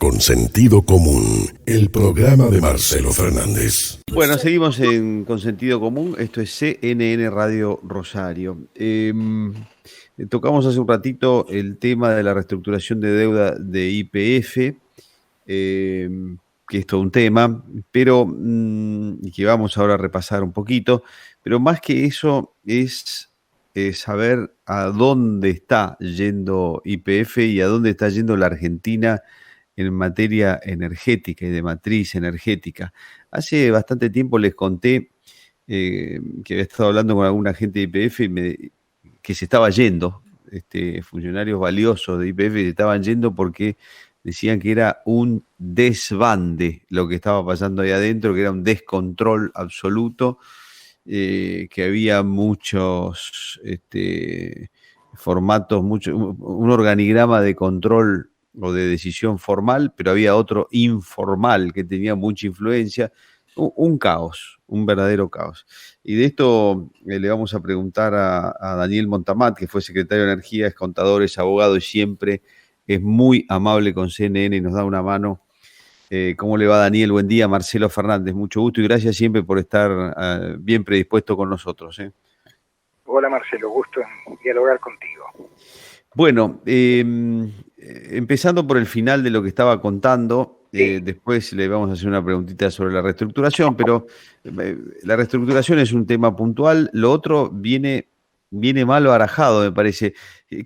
con sentido común, el programa de Marcelo Fernández. Bueno, seguimos con sentido común. Esto es CNN Radio Rosario. Tocamos hace un ratito el tema de la reestructuración de deuda de YPF, que es todo un tema, pero y que vamos ahora a repasar un poquito. Pero más que eso es saber a dónde está yendo YPF y a dónde está yendo la Argentina en materia energética y de matriz energética. Hace bastante tiempo les conté que había estado hablando con alguna gente de YPF que se estaba yendo, funcionarios valiosos de YPF se estaban yendo porque decían que era un desbande lo que estaba pasando ahí adentro, que era un descontrol absoluto, que había muchos formatos, un organigrama de control o de decisión formal, pero había otro informal que tenía mucha influencia. Un caos, un verdadero caos. Y de esto le vamos a preguntar a Daniel Montamat, que fue secretario de Energía, es contador, es abogado y siempre es muy amable con CNN y nos da una mano. ¿Cómo le va, Daniel? Buen día, Marcelo Fernández. Mucho gusto y gracias siempre por estar bien predispuesto con nosotros. Hola, Marcelo, gusto en dialogar contigo. Bueno, empezando por el final de lo que estaba contando, Sí. después le vamos a hacer una preguntita sobre la reestructuración, pero la reestructuración es un tema puntual, lo otro viene mal barajado, me parece.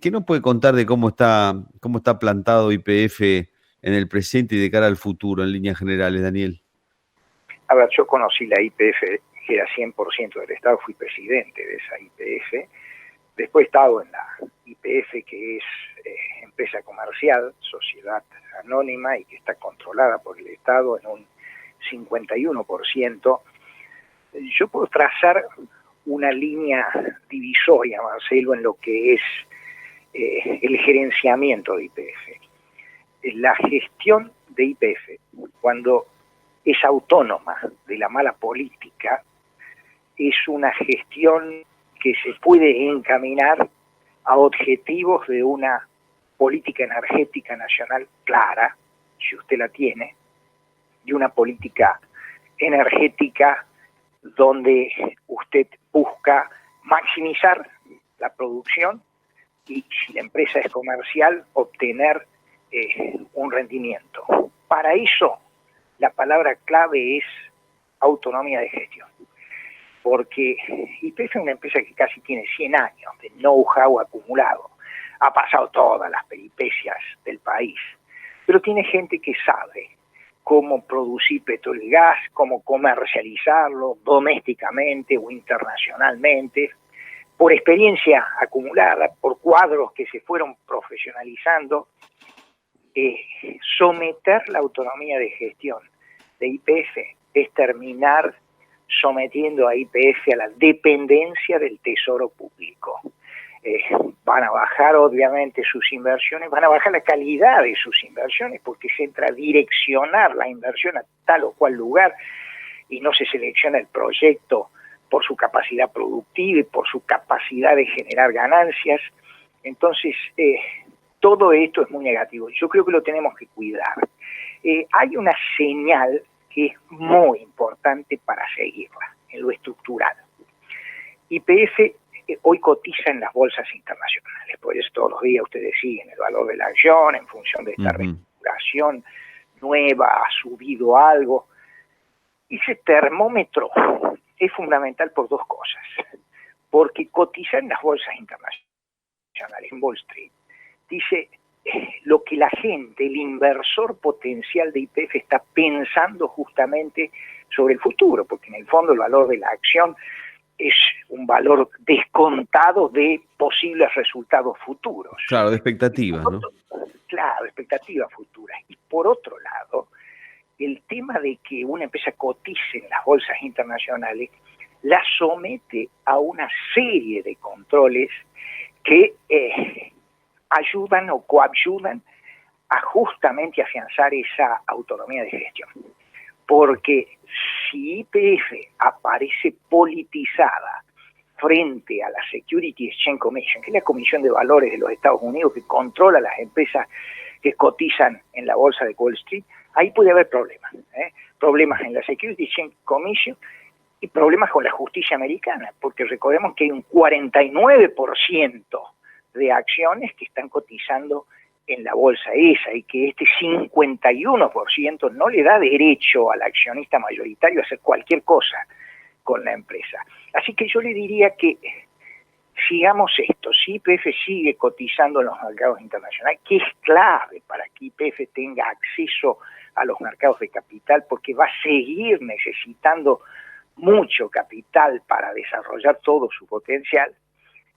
¿Qué nos puede contar de cómo está plantado YPF en el presente y de cara al futuro, en líneas generales, Daniel? A ver, yo conocí la YPF, que era 100% del Estado, fui presidente de esa YPF. Después he estado en la YPF, que es empresa comercial, sociedad anónima y que está controlada por el Estado en un 51%. Yo puedo trazar una línea divisoria, Marcelo, en lo que es el gerenciamiento de YPF. La gestión de YPF, cuando es autónoma de la mala política, es una gestión que se puede encaminar a objetivos de una política energética nacional clara, si usted la tiene, y una política energética donde usted busca maximizar la producción y, si la empresa es comercial, obtener un rendimiento. Para eso, la palabra clave es autonomía de gestión, porque YPF es una empresa que casi tiene 100 años de know-how acumulado, ha pasado todas las peripecias del país, pero tiene gente que sabe cómo producir petróleo y gas, cómo comercializarlo domésticamente o internacionalmente, por experiencia acumulada, por cuadros que se fueron profesionalizando. Someter la autonomía de gestión de YPF es terminar sometiendo a YPF a la dependencia del Tesoro Público. Van a bajar obviamente sus inversiones, van a bajar la calidad de sus inversiones porque se entra a direccionar la inversión a tal o cual lugar y no se selecciona el proyecto por su capacidad productiva y por su capacidad de generar ganancias. Entonces, todo esto es muy negativo. Yo creo que lo tenemos que cuidar. Hay una señal que es muy importante para seguirla, en lo estructural. YPF hoy cotiza en las bolsas internacionales, por eso todos los días ustedes siguen el valor de la acción en función de esta reestructuración nueva, ha subido algo. Ese termómetro es fundamental por dos cosas, porque cotiza en las bolsas internacionales, en Wall Street, dice lo que la gente, el inversor potencial de YPF está pensando justamente sobre el futuro, porque en el fondo el valor de la acción es un valor descontado de posibles resultados futuros. Claro, de expectativas, ¿no? Claro, expectativas futuras. Y por otro lado, el tema de que una empresa cotice en las bolsas internacionales la somete a una serie de controles que ayudan o coayudan a justamente afianzar esa autonomía de gestión. Porque si YPF aparece politizada frente a la Securities Exchange Commission, que es la Comisión de Valores de los Estados Unidos que controla las empresas que cotizan en la bolsa de Wall Street, ahí puede haber problemas. Problemas en la Securities Exchange Commission y problemas con la justicia americana, porque recordemos que hay un 49% de acciones que están cotizando en la bolsa esa, y que este 51% no le da derecho al accionista mayoritario a hacer cualquier cosa con la empresa. Así que yo le diría que sigamos esto. Si YPF sigue cotizando en los mercados internacionales, que es clave para que YPF tenga acceso a los mercados de capital, porque va a seguir necesitando mucho capital para desarrollar todo su potencial,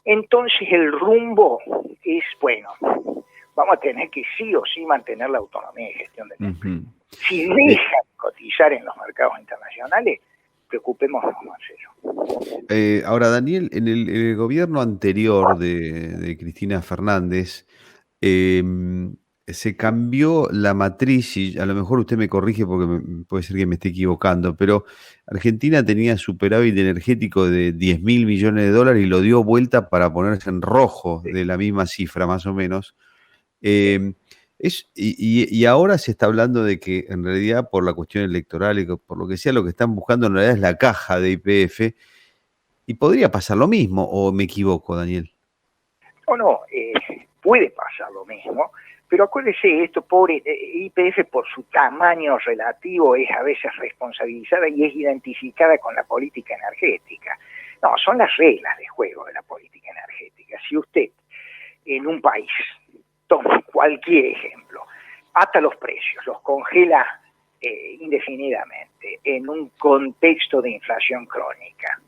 entonces el rumbo es, bueno, vamos a tener que sí o sí mantener la autonomía de gestión de la empresa. Si dejan cotizar en los mercados internacionales, preocupémonos, Marcelo. Ahora, Daniel, en el gobierno anterior de Cristina Fernández, se cambió la matriz, y a lo mejor usted me corrige porque puede ser que me esté equivocando, pero Argentina tenía superávit energético de 10.000 millones de dólares y lo dio vuelta para ponerse en rojo de la misma cifra, más o menos. Y ahora se está hablando de que en realidad por la cuestión electoral y por lo que sea, lo que están buscando en realidad es la caja de YPF, y podría pasar lo mismo, ¿o me equivoco, Daniel? No, puede pasar lo mismo, pero acuérdese, esto pobre YPF por su tamaño relativo es a veces responsabilizada y es identificada con la política energética. No, son las reglas de juego de la política energética. Si usted en un país, toma cualquier ejemplo, ata los precios, los congela indefinidamente en un contexto de inflación crónica,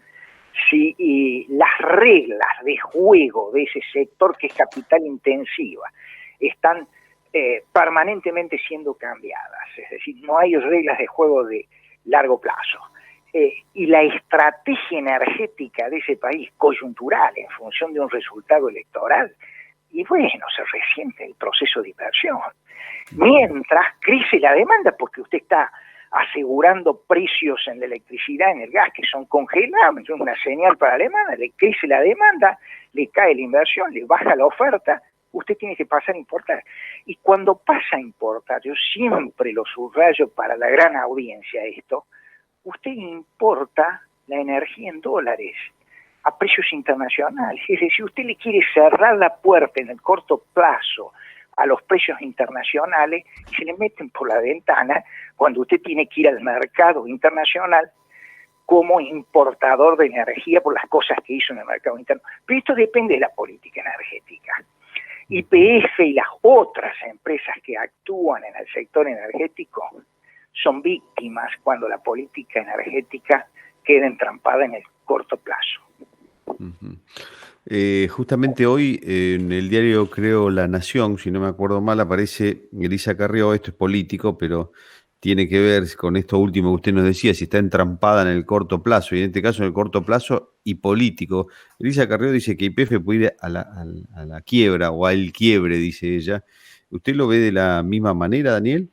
si las reglas de juego de ese sector que es capital intensiva están permanentemente siendo cambiadas, es decir, no hay reglas de juego de largo plazo, y la estrategia energética de ese país coyuntural en función de un resultado electoral, y bueno, se resiente el proceso de inversión. Mientras crece la demanda, porque usted está asegurando precios en la electricidad, en el gas, que son congelados, es una señal para la demanda, le crece la demanda, le cae la inversión, le baja la oferta, usted tiene que pasar a importar. Y cuando pasa a importar, yo siempre lo subrayo para la gran audiencia esto, usted importa la energía en dólares a precios internacionales. Es decir, usted le quiere cerrar la puerta en el corto plazo a los precios internacionales y se le meten por la ventana cuando usted tiene que ir al mercado internacional como importador de energía por las cosas que hizo en el mercado interno. Pero esto depende de la política energética. YPF y las otras empresas que actúan en el sector energético son víctimas cuando la política energética queda entrampada en el corto plazo. Justamente hoy en el diario, creo, La Nación, si no me acuerdo mal, aparece Elisa Carrió. Esto es político, pero tiene que ver con esto último que usted nos decía, si está entrampada en el corto plazo, y en este caso en el corto plazo y político. Elisa Carrió dice que YPF puede ir a la quiebra o al quiebre, dice ella. ¿Usted lo ve de la misma manera, Daniel?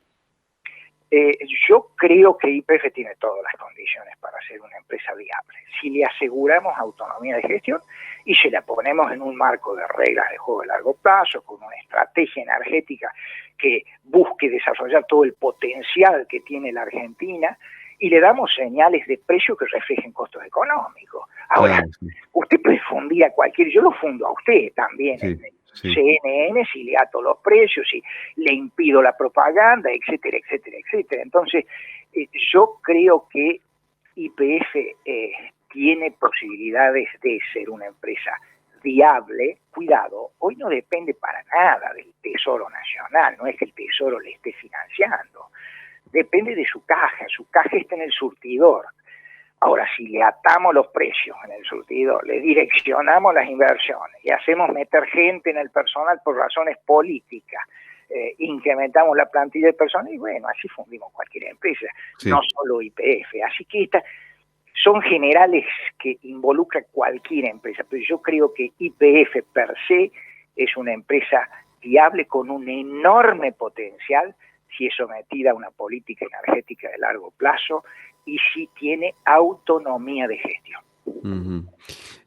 Yo creo que YPF tiene todas las condiciones para ser una empresa viable. Si le aseguramos autonomía de gestión y se la ponemos en un marco de reglas de juego de largo plazo, con una estrategia energética que busque desarrollar todo el potencial que tiene la Argentina, y le damos señales de precio que reflejen costos económicos. Ahora, usted puede fundir a cualquier, yo lo fundo a usted también, sí. CNN, si le ato los precios, si le impido la propaganda, etcétera, etcétera, etcétera. Entonces, yo creo que YPF tiene posibilidades de ser una empresa viable. Cuidado, hoy no depende para nada del Tesoro Nacional, no es que el Tesoro le esté financiando, depende de su caja está en el surtidor. Ahora, si le atamos los precios en el surtidor, le direccionamos las inversiones y hacemos meter gente en el personal por razones políticas, incrementamos la plantilla de personal y bueno, así fundimos cualquier empresa, sí. No solo YPF. Así que estas son generales que involucran cualquier empresa, pero yo creo que YPF per se es una empresa viable con un enorme potencial si es sometida a una política energética de largo plazo y si tiene autonomía de gestión.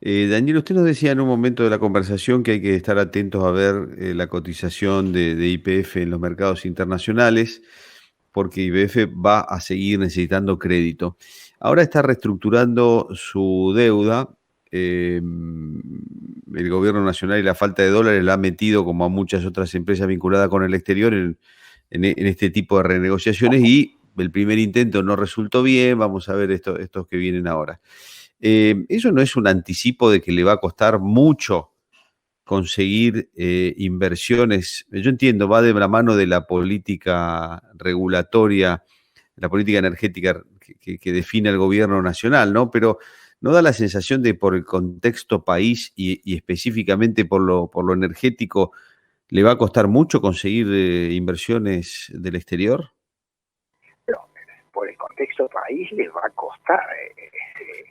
Daniel, usted nos decía en un momento de la conversación que hay que estar atentos a ver la cotización de YPF en los mercados internacionales, porque YPF va a seguir necesitando crédito. Ahora está reestructurando su deuda. El gobierno nacional y la falta de dólares la ha metido, como a muchas otras empresas vinculadas con el exterior, en este tipo de renegociaciones, y el primer intento no resultó bien. Vamos a ver estos que vienen ahora. ¿Eso no es un anticipo de que le va a costar mucho conseguir inversiones? Yo entiendo, va de la mano de la política regulatoria, la política energética que define el gobierno nacional, ¿no? Pero ¿no da la sensación de, por el contexto país y específicamente por lo energético, le va a costar mucho conseguir inversiones del exterior? Pero por el contexto país les va a costar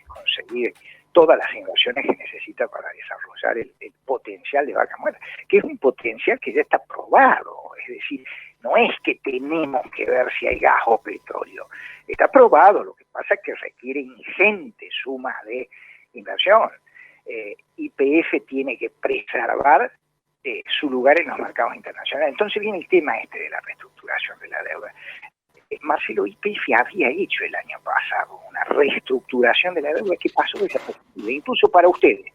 conseguir todas las inversiones que necesita para desarrollar el potencial de Vaca Muerta, que es un potencial que ya está probado. Es decir, no es que tenemos que ver si hay gas o petróleo, está probado. Lo que pasa es que requiere ingentes sumas de inversión. YPF tiene que preservar su lugar en los mercados internacionales. Entonces viene el tema de la reestructuración de la deuda. Marcelo, YPF había hecho el año pasado una reestructuración de la deuda que pasó desapercibida, incluso para ustedes,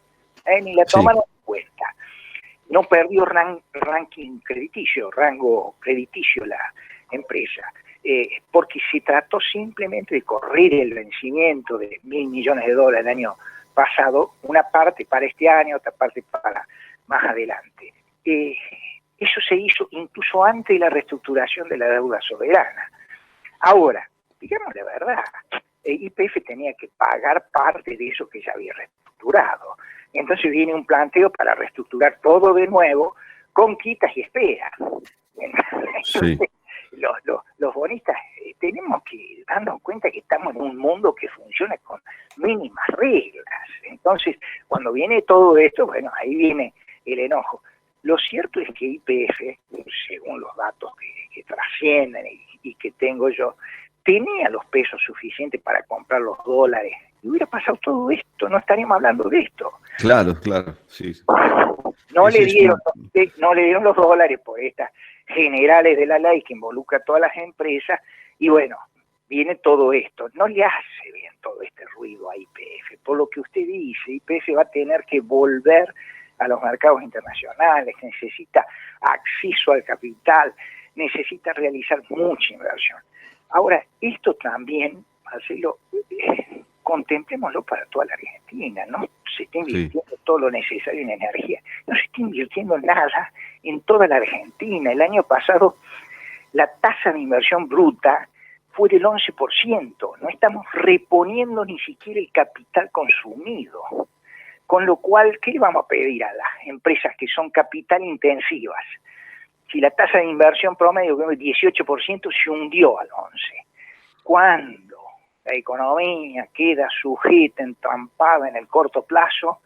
ni la tomaron en cuenta. No perdió rango crediticio la empresa, porque se trató simplemente de correr el vencimiento de $1.000 millones el año pasado, una parte para este año, otra parte para más adelante. Eso se hizo incluso antes de la reestructuración de la deuda soberana. Ahora, digamos la verdad, YPF tenía que pagar parte de eso que ya había reestructurado. Entonces viene un planteo para reestructurar todo de nuevo con quitas y esperas. Entonces, sí. Los bonistas tenemos que darnos cuenta que estamos en un mundo que funciona con mínimas reglas. Entonces, cuando viene todo esto, bueno, ahí viene el enojo. Lo cierto es que YPF, según los datos que trascienden y que tengo yo, tenía los pesos suficientes para comprar los dólares. Y hubiera pasado todo esto, no estaríamos hablando de esto. Claro, sí. No le dieron los dólares por estas generales de la ley que involucra a todas las empresas, y bueno, viene todo esto. No le hace bien todo este ruido a YPF. Por lo que usted dice, YPF va a tener que volver a los mercados internacionales, necesita acceso al capital, necesita realizar mucha inversión. Ahora, esto también, Marcelo, contemplémoslo para toda la Argentina. No se está invirtiendo todo lo necesario en energía, no se está invirtiendo nada en toda la Argentina. El año pasado la tasa de inversión bruta fue del 11%, no estamos reponiendo ni siquiera el capital consumido. Con lo cual, ¿qué le vamos a pedir a las empresas que son capital intensivas? Si la tasa de inversión promedio, que es 18%, se hundió al 11%. Cuando la economía queda sujeta, entrampada en el corto plazo,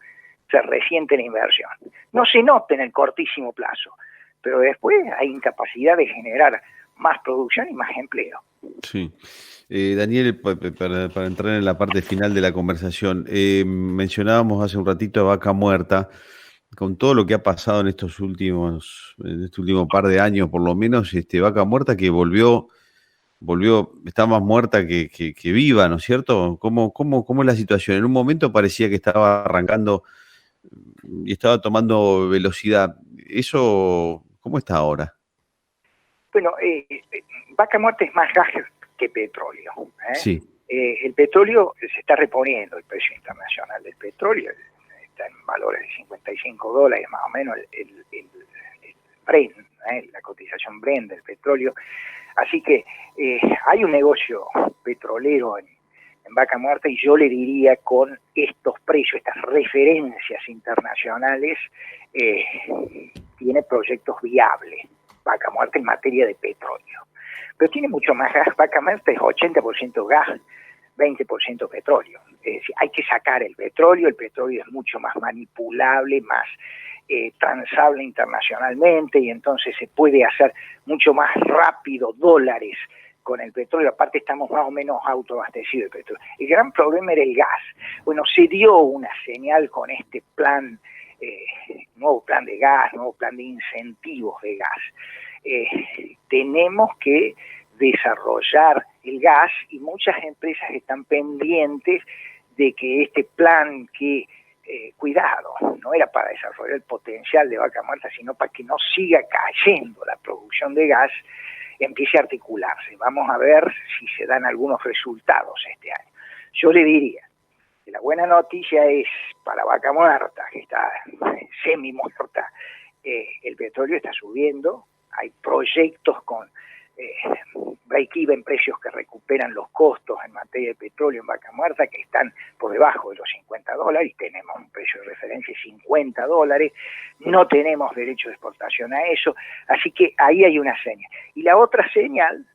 se resiente la inversión. No se nota en el cortísimo plazo, pero después hay incapacidad de generar más producción y más empleo. Sí. Daniel, para entrar en la parte final de la conversación, mencionábamos hace un ratito a Vaca Muerta. Con todo lo que ha pasado en este último par de años, por lo menos, Vaca Muerta que volvió, está más muerta que viva, ¿no es cierto? ¿Cómo es la situación? En un momento parecía que estaba arrancando y estaba tomando velocidad. ¿Eso cómo está ahora? Bueno, Vaca Muerta es más gas que petróleo. Sí. El petróleo se está reponiendo, el precio internacional del petróleo está en valores de $55 más o menos el Brent, la cotización Brent del petróleo. Así que hay un negocio petrolero en Vaca Muerta, y yo le diría, con estos precios, estas referencias internacionales, tiene proyectos viables Vaca Muerta en materia de petróleo. Pero tiene mucho más gas. Vaca Muerta es 80% gas, 20% petróleo. Es decir, hay que sacar el petróleo es mucho más manipulable, más transable internacionalmente, y entonces se puede hacer mucho más rápido dólares con el petróleo, aparte estamos más o menos autoabastecidos de petróleo. El gran problema era el gas. Bueno, se dio una señal con este plan, nuevo plan de gas, nuevo plan de incentivos de gas. Tenemos que desarrollar el gas y muchas empresas están pendientes de que este plan que, cuidado, no era para desarrollar el potencial de Vaca Muerta, sino para que no siga cayendo la producción de gas, empiece a articularse. Vamos a ver si se dan algunos resultados este año. Yo le diría que la buena noticia es para Vaca Muerta, que está semi muerta, el petróleo está subiendo, hay proyectos con break-even, precios que recuperan los costos en materia de petróleo en Vaca Muerta, que están por debajo de los $50, tenemos un precio de referencia de $50, no tenemos derecho de exportación a eso, así que ahí hay una señal. Y la otra señal,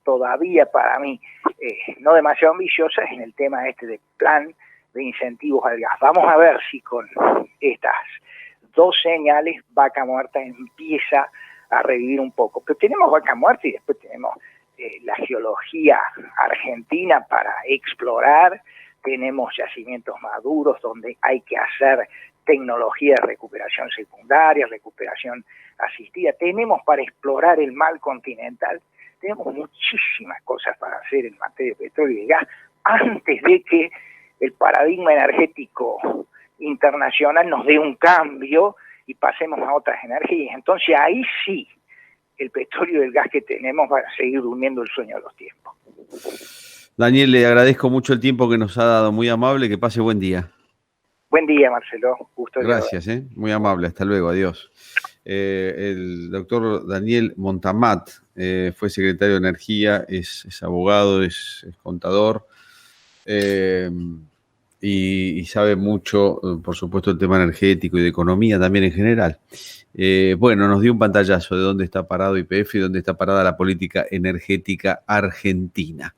todavía para mí no demasiado ambiciosa, es en el tema este de plan de incentivos al gas. Vamos a ver si con estas dos señales Vaca Muerta empieza a revivir un poco. Pero tenemos Vaca Muerta y después tenemos la geología argentina para explorar, tenemos yacimientos maduros donde hay que hacer tecnología de recuperación secundaria, recuperación asistida, tenemos para explorar el mar continental, tenemos muchísimas cosas para hacer en materia de petróleo y gas antes de que el paradigma energético internacional nos dé un cambio y pasemos a otras energías. Entonces ahí sí, el petróleo y el gas que tenemos va a seguir durmiendo el sueño de los tiempos. Daniel, le agradezco mucho el tiempo que nos ha dado, muy amable, que pase buen día. Buen día, Marcelo. Gusto. Gracias, muy amable, hasta luego, adiós. El doctor Daniel Montamat fue secretario de Energía, es abogado, es contador, y sabe mucho, por supuesto, el tema energético y de economía también en general. Bueno, nos dio un pantallazo de dónde está parado YPF y dónde está parada la política energética argentina.